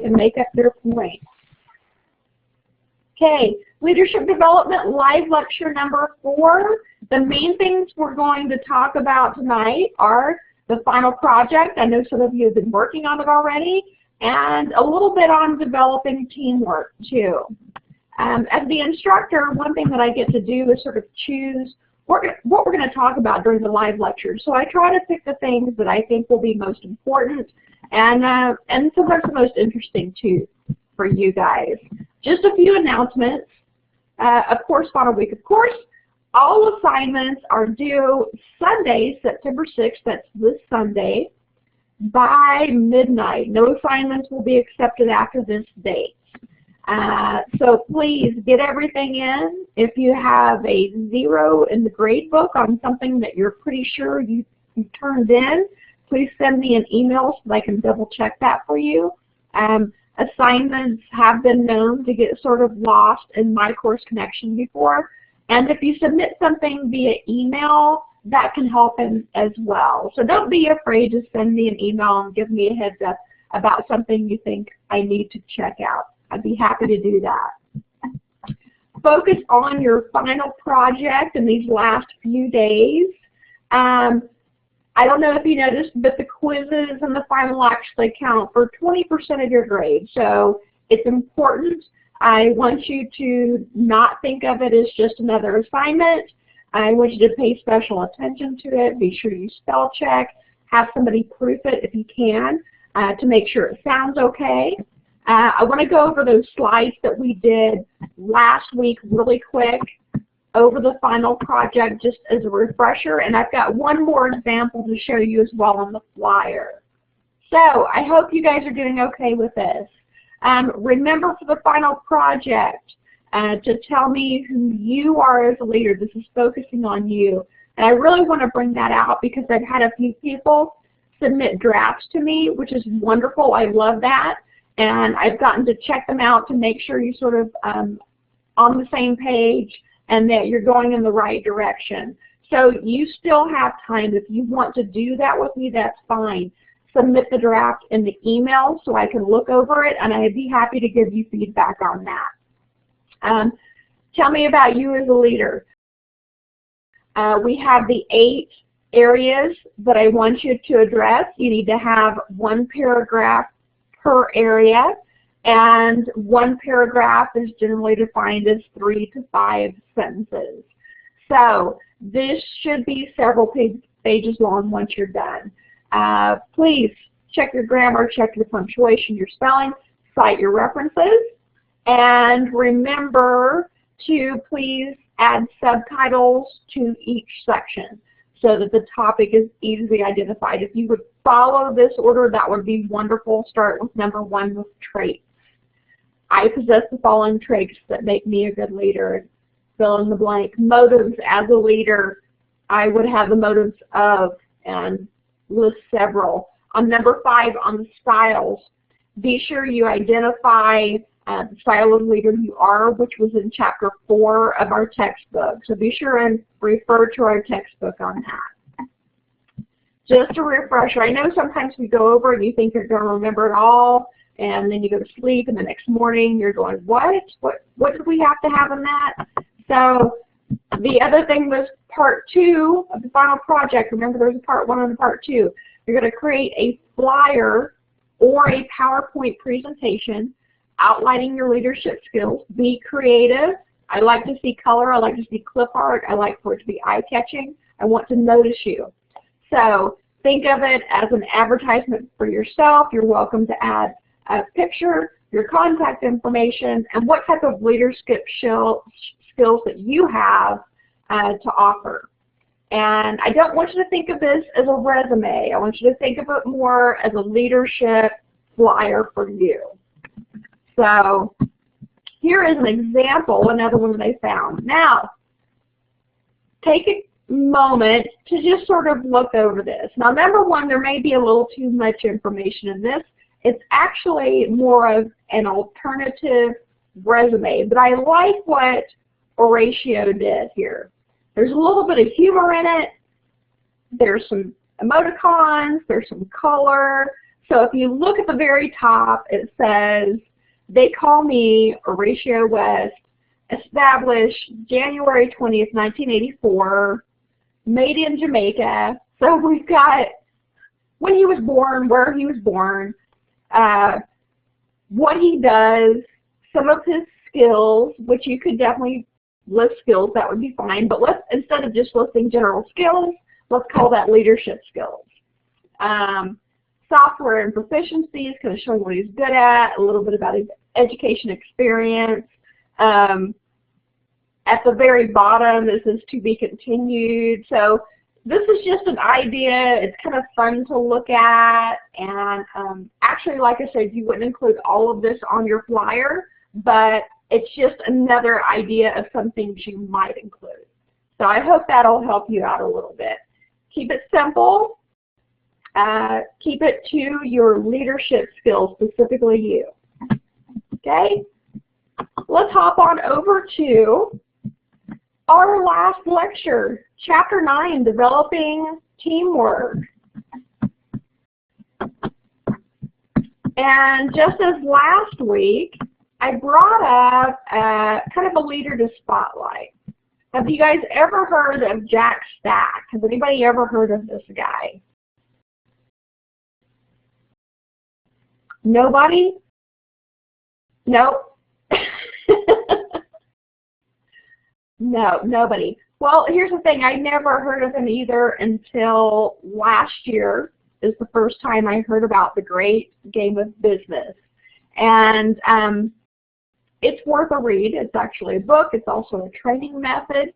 and make up their point. Okay, Leadership Development Live Lecture number 4. The main things we're going to talk about tonight are the final project. I know some of you have been working on it already, and a little bit on developing teamwork too. As the instructor, one thing that I get to do is sort of choose what we're going to talk about during the live lecture. So I try to pick the things that I think will be most important and sometimes the most interesting too for you guys. Just a few announcements. Of course, final week, of course. All assignments are due Sunday, September 6th, that's this Sunday, by midnight. No assignments will be accepted after this date. So please get everything in. If you have a 0 in the grade book on something that you're pretty sure you turned in, please send me an email so I can double check that for you. Assignments have been known to get sort of lost in My Course Connection before, and if you submit something via email, that can help as well. So don't be afraid to send me an email and give me a heads up about something you think I need to check out. I'd be happy to do that. Focus on your final project in these last few days. I don't know if you noticed, but the quizzes and the final actually count for 20% of your grade. So it's important. I want you to not think of it as just another assignment. I want you to pay special attention to it. Be sure you spell check. Have somebody proof it if you can to make sure it sounds okay. I want to go over those slides that we did last week really quick over the final project just as a refresher, and I've got one more example to show you as well on the flyer. So I hope you guys are doing okay with this. Remember for the final project to tell me who you are as a leader. This is focusing on you, and I really want to bring that out because I've had a few people submit drafts to me, which is wonderful. I love that. And I've gotten to check them out to make sure you're sort of on the same page and that you're going in the right direction. So you still have time. If you want to do that with me, that's fine. Submit the draft in the email so I can look over it, and I'd be happy to give you feedback on that. Tell me about you as a leader. We have the 8 areas that I want you to address. You need to have 1 paragraph per area, and 1 paragraph is generally defined as 3 to 5 sentences. So this should be several pages long once you're done. Please check your grammar, check your punctuation, your spelling, cite your references, and remember to please add subtitles to each section so that the topic is easily identified. If you would follow this order, that would be wonderful. Start with number 1 with traits. I possess the following traits that make me a good leader. Fill in the blank. Motives as a leader. I would have the motives of, and list several. On number 5, on the styles, be sure you identify the style of leader you are, which was in chapter 4 of our textbook. So be sure and refer to our textbook on that. Just a refresher. I know sometimes we go over and you think you're going to remember it all, and then you go to sleep, and the next morning you're going, what did we have to have in that? So the other thing was part 2 of the final project. Remember, there's a part 1 and a part 2. You're going to create a flyer or a PowerPoint presentation outlining your leadership skills. Be creative. I like to see color. I like to see clip art. I like for it to be eye-catching. I want to notice you. So think of it as an advertisement for yourself. You're welcome to add a picture, your contact information, and what type of leadership skills that you have to offer. And I don't want you to think of this as a resume. I want you to think of it more as a leadership flyer for you. So here is an example, another one that I found. Now, take a moment to just sort of look over this. Now, number 1, there may be a little too much information in this. It's actually more of an alternative resume, but I like what Horatio did here. There's a little bit of humor in it. There's some emoticons. There's some color. So if you look at the very top, it says, "They call me Horatio West, established January 20th, 1984, made in Jamaica." So we've got when he was born, where he was born, what he does, some of his skills, which you could definitely list skills, that would be fine, but let's, instead of just listing general skills, let's call that leadership skills. Software and proficiencies, kind of showing what he's good at, a little bit about his education experience. At the very bottom, this is to be continued. So this is just an idea. It's kind of fun to look at, and actually, like I said, you wouldn't include all of this on your flyer, but it's just another idea of some things you might include. So I hope that'll help you out a little bit. Keep it simple. Keep it to your leadership skills, specifically you. Okay? Let's hop on over to our last lecture, Chapter 9, Developing Teamwork. And just as last week, I brought up kind of a leader to spotlight. Have you guys ever heard of Jack Stack? Has anybody ever heard of this guy? Nobody? Nope. No, nobody. Well, here's the thing. I never heard of him either until last year is the first time I heard about The Great Game of Business. And it's worth a read. It's actually a book. It's also a training method.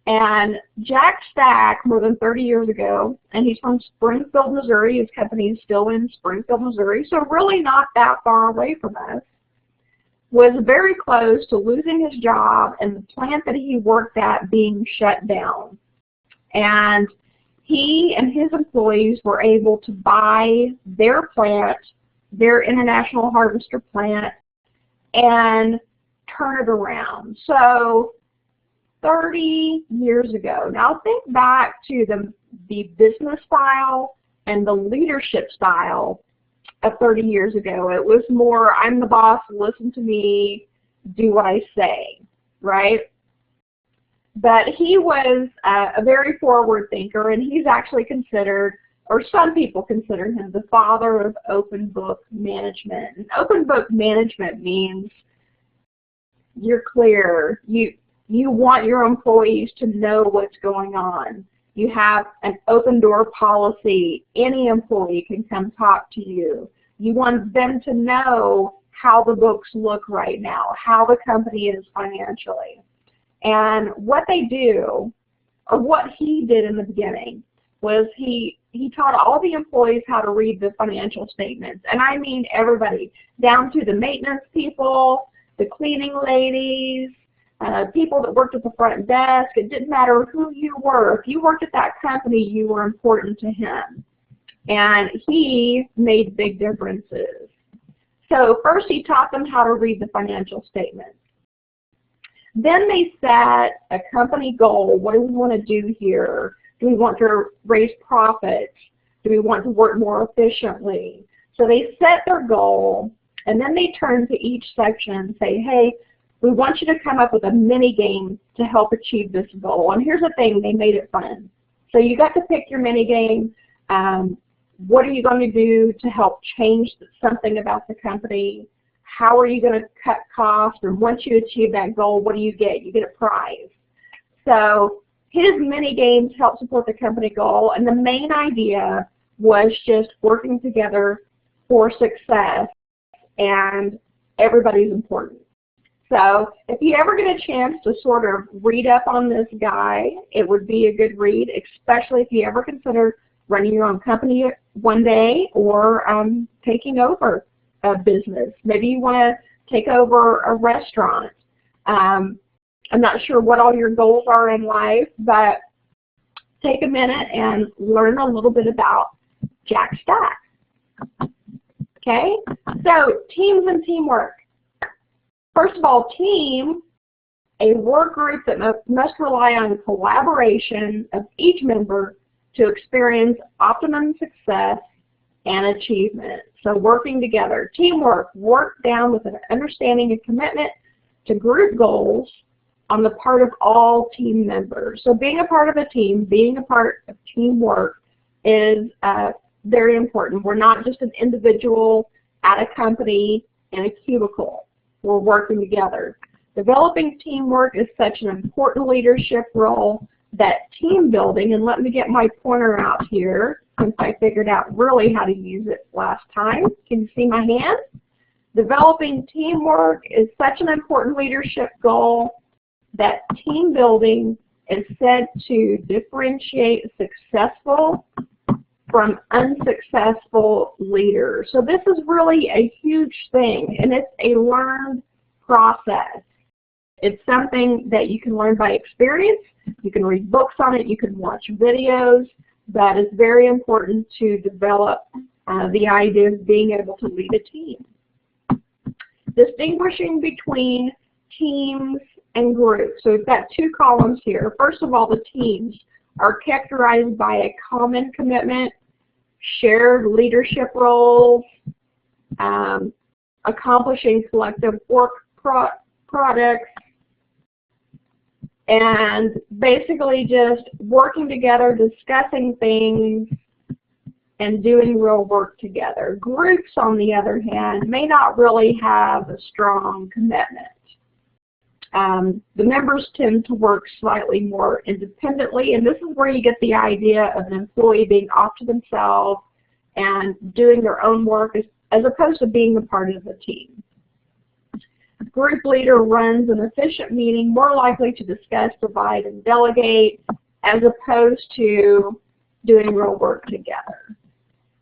And Jack Stack, more than 30 years ago, and he's from Springfield, Missouri. His company is still in Springfield, Missouri, so really not that far away from us, was very close to losing his job and the plant that he worked at being shut down. And he and his employees were able to buy their plant, their International Harvester plant, and turn it around. So 30 years ago. Now think back to the business style and the leadership style of 30 years ago. It was more, I'm the boss, listen to me, do what I say, right? But he was a very forward thinker, and he's actually considered, or some people consider him, the father of open book management. And open book management means you're clear. You want your employees to know what's going on. You have an open door policy. Any employee can come talk to you. You want them to know how the books look right now, how the company is financially. And what they do, or what he did in the beginning, was he taught all the employees how to read the financial statements. And I mean everybody, down to the maintenance people, the cleaning ladies, people that worked at the front desk. It didn't matter who you were. If you worked at that company, you were important to him. And he made big differences. So first he taught them how to read the financial statements. Then they set a company goal. What do we want to do here? Do we want to raise profits? Do we want to work more efficiently? So they set their goal, and then they turn to each section and say, hey, we want you to come up with a mini game to help achieve this goal. And here's the thing, they made it fun. So you got to pick your mini game. What are you going to do to help change something about the company? How are you going to cut costs? And once you achieve that goal, what do you get? You get a prize. So his mini games help support the company goal, and the main idea was just working together for success, and everybody's important. So if you ever get a chance to sort of read up on this guy, it would be a good read, especially if you ever consider running your own company one day or taking over a business. Maybe you want to take over a restaurant. I'm not sure what all your goals are in life, but take a minute and learn a little bit about Jack Stack. Okay? So teams and teamwork. First of all, team, a work group that must rely on collaboration of each member to experience optimum success and achievement. So working together, teamwork, work down with an understanding and commitment to group goals on the part of all team members. So being a part of a team, being a part of teamwork is very important. We're not just an individual at a company in a cubicle. We're working together. Developing teamwork is such an important leadership role that team building, and let me get my pointer out here since I figured out really how to use it last time. Can you see my hand? Developing teamwork is such an important leadership goal that team building is said to differentiate successful from unsuccessful leaders. So this is really a huge thing, and it's a learned process. It's something that you can learn by experience. You can read books on it. You can watch videos. But it's very important to develop the idea of being able to lead a team. Distinguishing between teams and groups. So we've got two columns here. First of all, the teams are characterized by a common commitment, shared leadership roles, accomplishing collective work products, and basically just working together, discussing things, and doing real work together. Groups, on the other hand, may not really have a strong commitment. The members tend to work slightly more independently, and this is where you get the idea of an employee being off to themselves and doing their own work as opposed to being a part of the team. A group leader runs an efficient meeting, more likely to discuss, divide, and delegate, as opposed to doing real work together.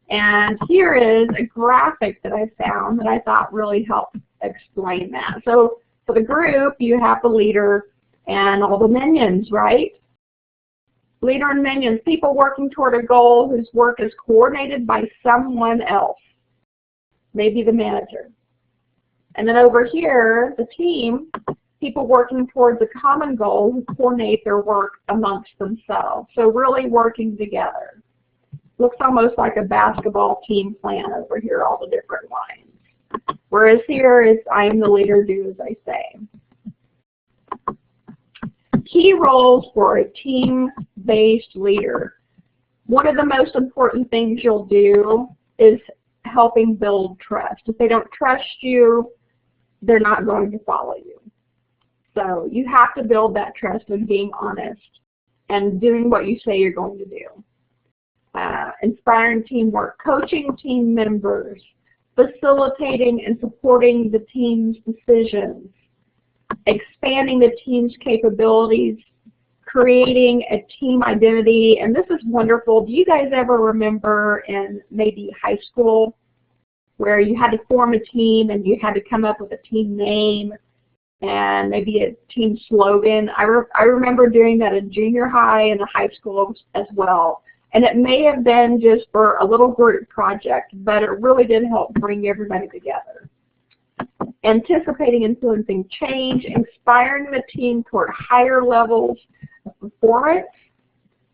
And here is a graphic that I found that I thought really helped explain that. So for the group, you have the leader and all the minions, right? Leader and minions, people working toward a goal whose work is coordinated by someone else, maybe the manager. And then over here, the team, people working towards a common goal who coordinate their work amongst themselves. So really working together. Looks almost like a basketball team plan over here, all the different lines. Whereas here is I am the leader, do as I say. Key roles for a team-based leader. One of the most important things you'll do is helping build trust. If they don't trust you, they're not going to follow you. So you have to build that trust in being honest and doing what you say you're going to do. Inspiring teamwork, coaching team members, facilitating and supporting the team's decisions, expanding the team's capabilities, creating a team identity. And this is wonderful. Do you guys ever remember in maybe high school where you had to form a team and you had to come up with a team name and maybe a team slogan? I remember doing that in junior high and high school as well. And it may have been just for a little group project, but it really did help bring everybody together. Anticipating and influencing change, inspiring the team toward higher levels of performance,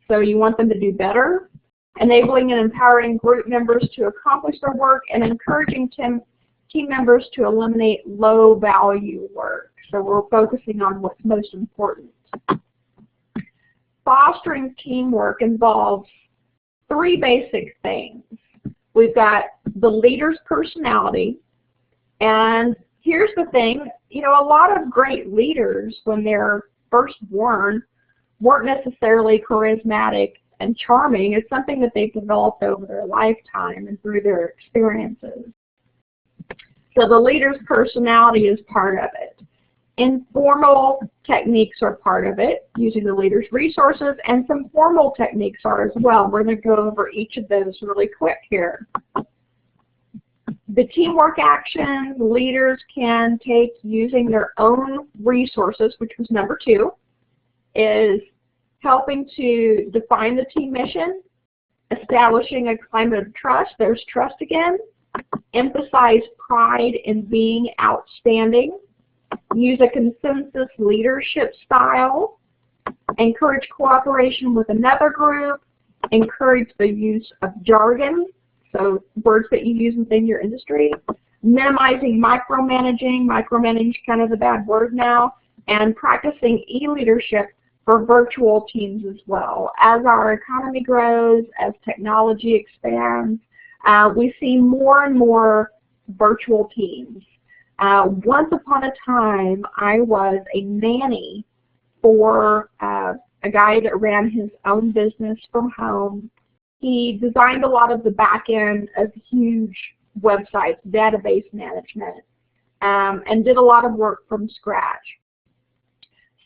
so you want them to do better. Enabling and empowering group members to accomplish their work, and encouraging team members to eliminate low-value work. So we're focusing on what's most important. Fostering teamwork involves three basic things. We've got the leader's personality, and here's the thing, you know, a lot of great leaders, when they're first born, weren't necessarily charismatic and charming. It's something that they've developed over their lifetime and through their experiences. So the leader's personality is part of it. Informal techniques are part of it, using the leader's resources, and some formal techniques are as well. We're going to go over each of those really quick here. The teamwork action leaders can take using their own resources, which was number 2, is helping to define the team mission, establishing a climate of trust, there's trust again, emphasize pride in being outstanding, use a consensus leadership style, encourage cooperation with another group, encourage the use of jargon, so words that you use within your industry. Minimizing micromanaging, micromanaging is kind of the bad word now, and practicing e-leadership for virtual teams as well. As our economy grows, as technology expands, we see more and more virtual teams. Once upon a time, I was a nanny for a guy that ran his own business from home. He designed a lot of the back end of huge websites, database management, and did a lot of work from scratch.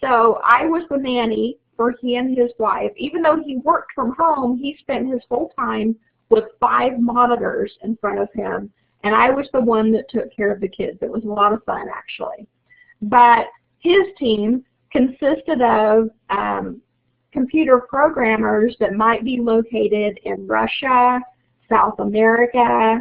So I was the nanny for he and his wife. Even though he worked from home, he spent his whole time with 5 monitors in front of him, and I was the one that took care of the kids. It was a lot of fun, actually. But his team consisted of computer programmers that might be located in Russia, South America,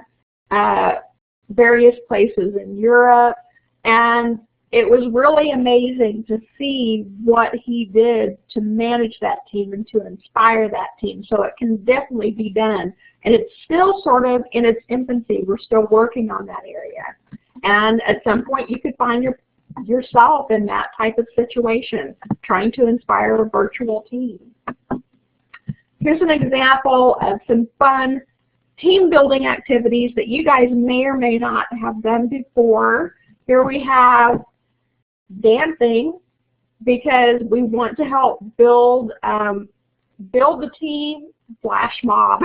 various places in Europe, and it was really amazing to see what he did to manage that team and to inspire that team. So it can definitely be done. And it's still sort of in its infancy. We're still working on that area. And at some point you could find yourself in that type of situation, trying to inspire a virtual team. Here's an example of some fun team building activities that you guys may or may not have done before. Here we have dancing, because we want to help build the team, flash mob.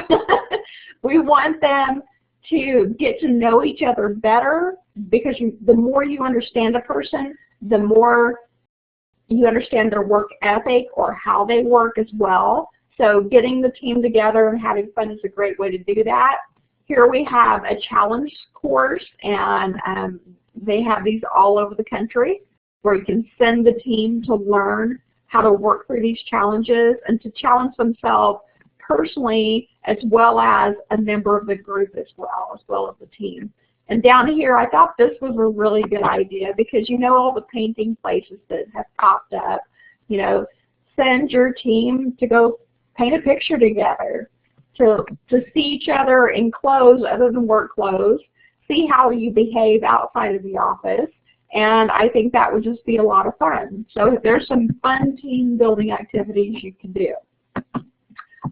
We want them to get to know each other better, because the more you understand a person, the more you understand their work ethic or how they work as well. So getting the team together and having fun is a great way to do that. Here we have a challenge course, and they have these all over the country, where you can send the team to learn how to work through these challenges and to challenge themselves personally, as well as a member of the group as well as the team. And down here, I thought this was a really good idea, because you know all the painting places that have popped up. You know, send your team to go paint a picture together, to see each other in clothes other than work clothes, see how you behave outside of the office. And I think that would just be a lot of fun. So there's some fun team building activities you can do.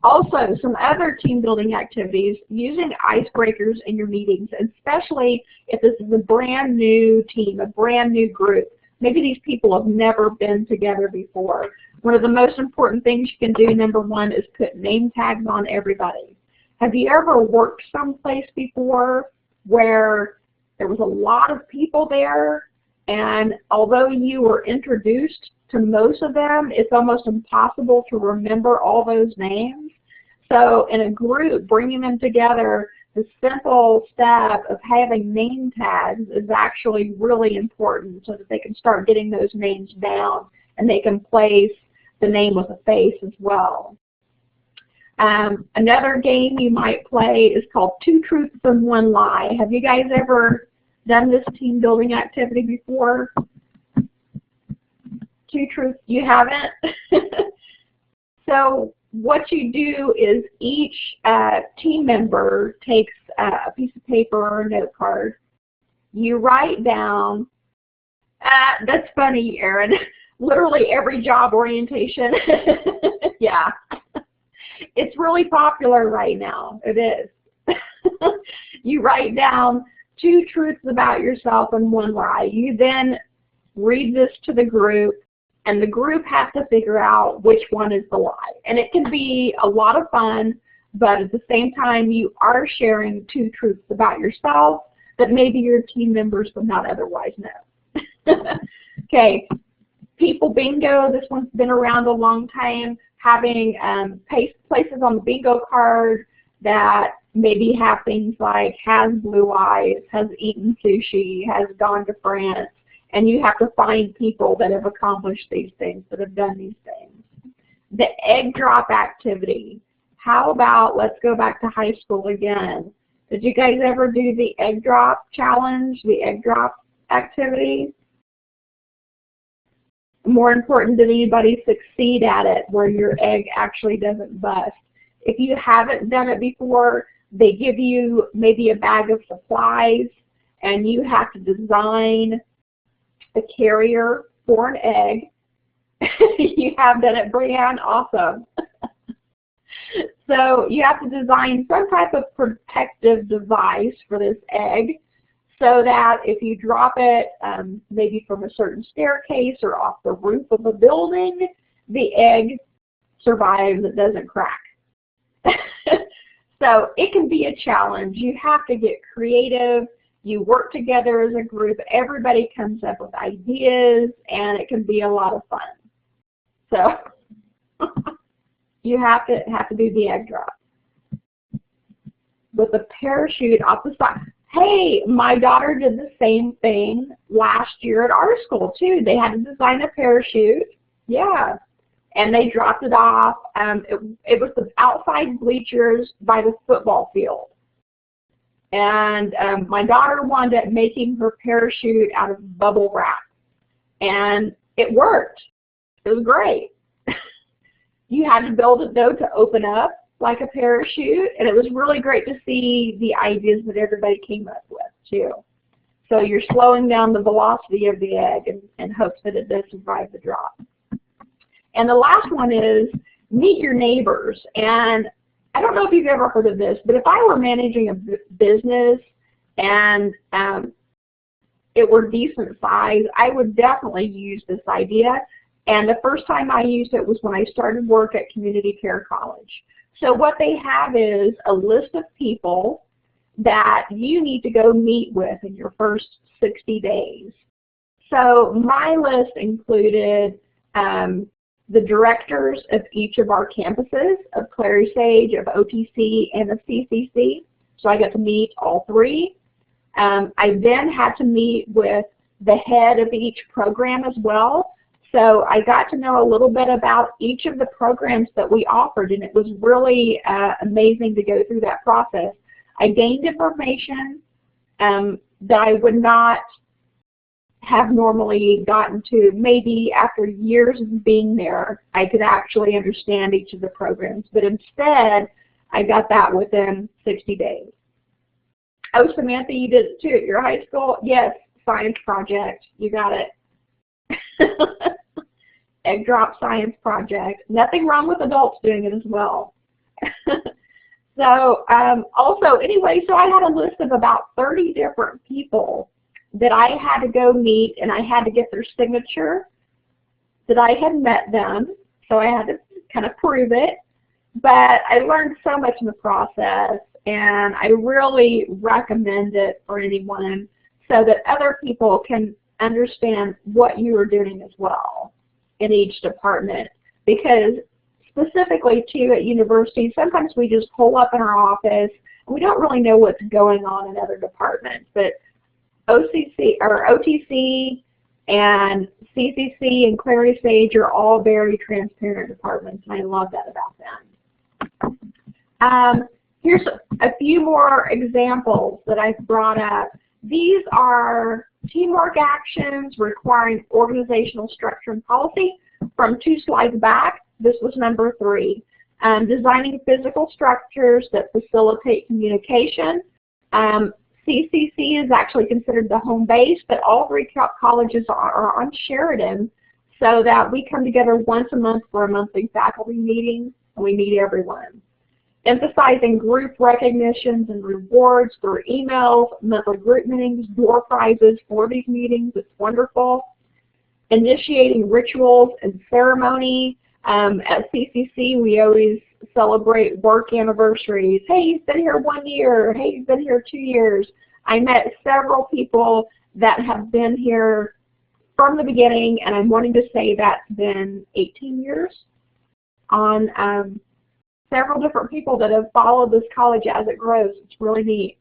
Also, some other team building activities, using icebreakers in your meetings, especially if this is a brand new team, a brand new group. Maybe these people have never been together before. One of the most important things you can do, number one, is put name tags on everybody. Have you ever worked someplace before where there was a lot of people there, and although you were introduced to most of them, it's almost impossible to remember all those names? So in a group, bringing them together, the simple step of having name tags is actually really important, so that they can start getting those names down and they can place the name with a face as well. Another game you might play is called Two Truths and One Lie. Have you guys ever done this team building activity before? Two truths, you haven't? So what you do is each team member takes a piece of paper or a note card. You write down, that's funny, Erin, literally every job orientation. Yeah. It's really popular right now. It is. You write down 2 truths about yourself and 1 lie. You then read this to the group, and the group has to figure out which one is the lie. And it can be a lot of fun, but at the same time, you are sharing 2 truths about yourself that maybe your team members would not otherwise know. Okay, people bingo. This one's been around a long time. Having places on the bingo card that maybe have things like has blue eyes, has eaten sushi, has gone to France, and you have to find people that have accomplished these things, that have done these things. The egg drop activity. How about, let's go back to high school again. Did you guys ever do the egg drop challenge, the egg drop activity? More important, did anybody succeed at it where your egg actually doesn't bust? If you haven't done it before, They give you maybe a bag of supplies, and you have to design a carrier for an egg. You have that at Brianne, awesome. So you have to design some type of protective device for this egg so that if you drop it maybe from a certain staircase or off the roof of a building, the egg survives, it doesn't crack. So it can be a challenge. You have to get creative. You work together as a group. Everybody comes up with ideas, and it can be a lot of fun. So you have to do the egg drop with a parachute off the side. Hey, my daughter did the same thing last year at our school too. They had to design a parachute. Yeah. And they dropped it off. It was the outside bleachers by the football field. And my daughter wound up making her parachute out of bubble wrap. And it worked. It was great. You had to build it, though, to open up like a parachute. And it was really great to see the ideas that everybody came up with, too. So you're slowing down the velocity of the egg in hopes that it does survive the drop. And the last one is meet your neighbors. And I don't know if you've ever heard of this, but if I were managing a business and it were decent size, I would definitely use this idea. And the first time I used it was when I started work at Community Care College. So what they have is a list of people that you need to go meet with in your first 60 days. So my list included the directors of each of our campuses, of Clary Sage, of OTC, and of CCC. So I got to meet all three. I then had to meet with the head of each program as well. So I got to know a little bit about each of the programs that we offered, and it was really amazing to go through that process. I gained information that I would not have normally gotten to. Maybe after years of being there, I could actually understand each of the programs, but instead I got that within 60 days. Oh, Samantha, you did it too at your high school? Yes, science project, you got it. Egg drop science project. Nothing wrong with adults doing it as well. So also, anyway, so I had a list of about 30 different people that I had to go meet, and I had to get their signature that I had met them, so I had to kind of prove it. But I learned so much in the process, and I really recommend it for anyone so that other people can understand what you are doing as well in each department. Because specifically, too, at universities, sometimes we just pull up in our office, and we don't really know what's going on in other departments. But OTC and CCC and Clary Sage are all very transparent departments, and I love that about them. Here's a few more examples that I've brought up. These are teamwork actions requiring organizational structure and policy. From 2 slides back, this was number 3. Designing physical structures that facilitate communication. CCC is actually considered the home base, but all 3 colleges are on Sheridan, so that we come together once a month for a monthly faculty meeting, and we meet everyone. Emphasizing group recognitions and rewards through emails, monthly group meetings, door prizes for these meetings. It's wonderful. Initiating rituals and ceremony. At CCC, we always celebrate work anniversaries. Hey, you've been here 1 year. Hey, you've been here 2 years. I met several people that have been here from the beginning, and I'm wanting to say that's been 18 years on several different people that have followed this college as it grows. It's really neat.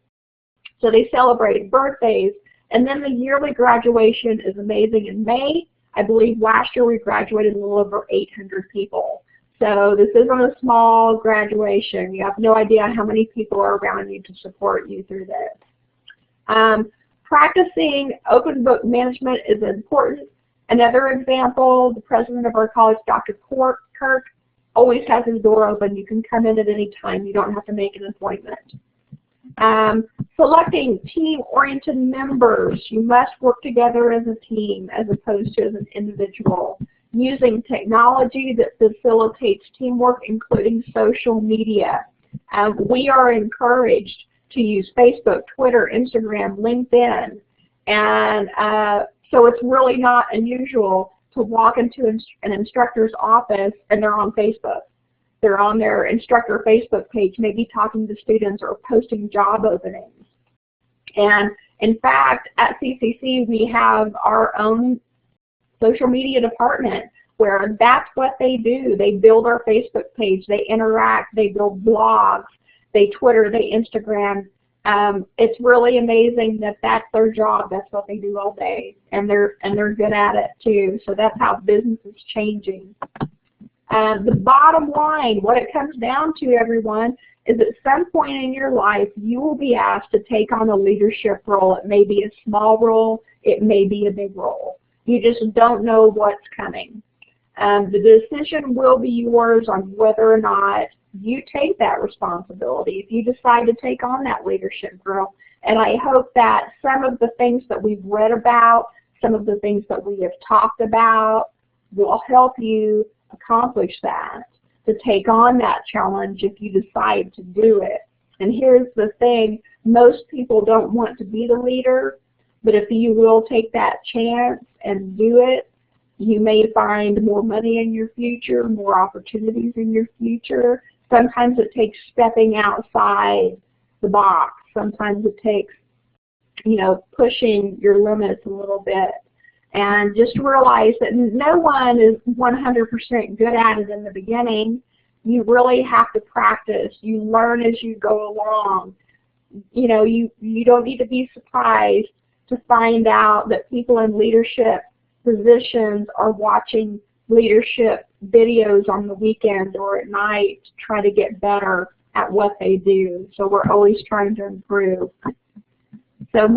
So they celebrate birthdays, and then the yearly graduation is amazing in May. I believe last year we graduated a little over 800 people. So this isn't a small graduation. You have no idea how many people are around you to support you through this. Practicing open book management is important. Another example, the president of our college, Dr. Kirk, always has his door open. You can come in at any time. You don't have to make an appointment. Selecting team-oriented members. You must work together as a team as opposed to as an individual. Using technology that facilitates teamwork, including social media. We are encouraged to use Facebook, Twitter, Instagram, LinkedIn, and so it's really not unusual to walk into an instructor's office and they're on Facebook. They're on their instructor Facebook page, maybe talking to students or posting job openings. And in fact, at CCC, we have our own social media department where that's what they do. They build our Facebook page, they interact, they build blogs, they Twitter, they Instagram. It's really amazing that that's their job. That's what they do all day, and they're good at it too. So that's how business is changing. The bottom line, what it comes down to, everyone, is at some point in your life you will be asked to take on a leadership role. It may be a small role, it may be a big role. You just don't know what's coming. The decision will be yours on whether or not you take that responsibility, if you decide to take on that leadership role. And I hope that some of the things that we've read about, some of the things that we have talked about will help you accomplish that, to take on that challenge if you decide to do it. And here's the thing, most people don't want to be the leader, but if you will take that chance and do it, you may find more money in your future, more opportunities in your future. Sometimes it takes stepping outside the box. Sometimes it takes, you know, pushing your limits a little bit. And just realize that no one is 100% good at it in the beginning. You really have to practice. You learn as you go along. You know, you don't need to be surprised to find out that people in leadership positions are watching leadership videos on the weekend or at night to try to get better at what they do. So we're always trying to improve. So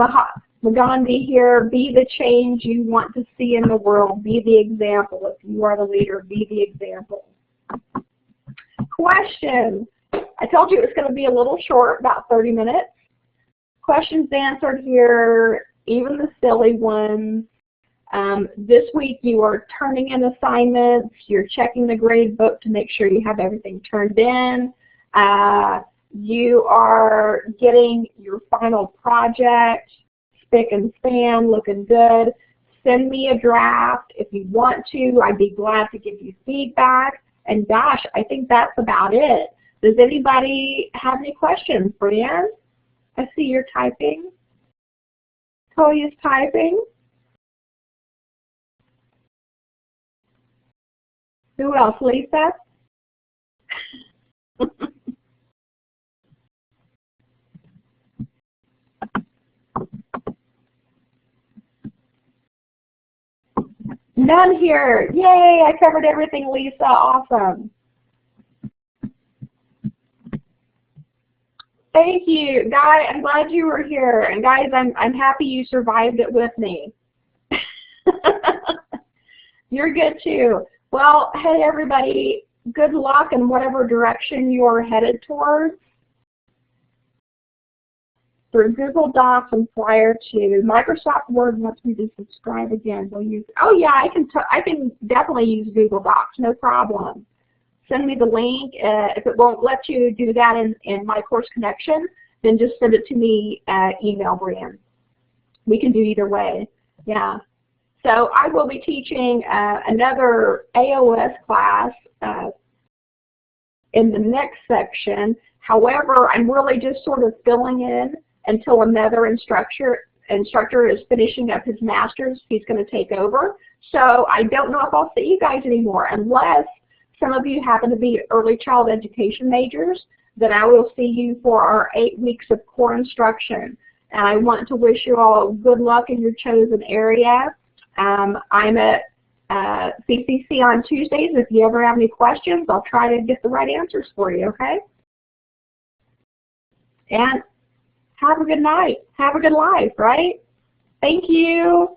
Magandhi here, be the change you want to see in the world. Be the example. If you are the leader, be the example. Question. I told you it was going to be a little short, about 30 minutes. Questions answered here, even the silly ones. This week you are turning in assignments, you're checking the grade book to make sure you have everything turned in. You are getting your final project, spick and span, looking good. Send me a draft if you want to. I'd be glad to give you feedback. And gosh, I think that's about it. Does anybody have any questions? Brianne? I see you're typing. Toya's typing. Who else? Lisa? None here. Yay, I covered everything, Lisa. Awesome. Thank you. Guy, I'm glad you were here. And guys, I'm happy you survived it with me. You're good too. Well, hey everybody, good luck in whatever direction you're headed towards. Through Google Docs and prior to Microsoft Word wants me to subscribe again. We'll use, oh yeah, I can definitely use Google Docs, no problem. Send me the link. If it won't let you do that in My Course Connection, then just send it to me, email Brian. We can do either way, yeah. So I will be teaching another AOS class in the next section. However, I'm really just sort of filling in until another instructor is finishing up his master's. He's going to take over. So I don't know if I'll see you guys anymore unless some of you happen to be early child education majors. Then I will see you for our 8 weeks of core instruction. And I want to wish you all good luck in your chosen area. I'm at CCC on Tuesdays. If you ever have any questions, I'll try to get the right answers for you, okay? And have a good night. Have a good life, right? Thank you.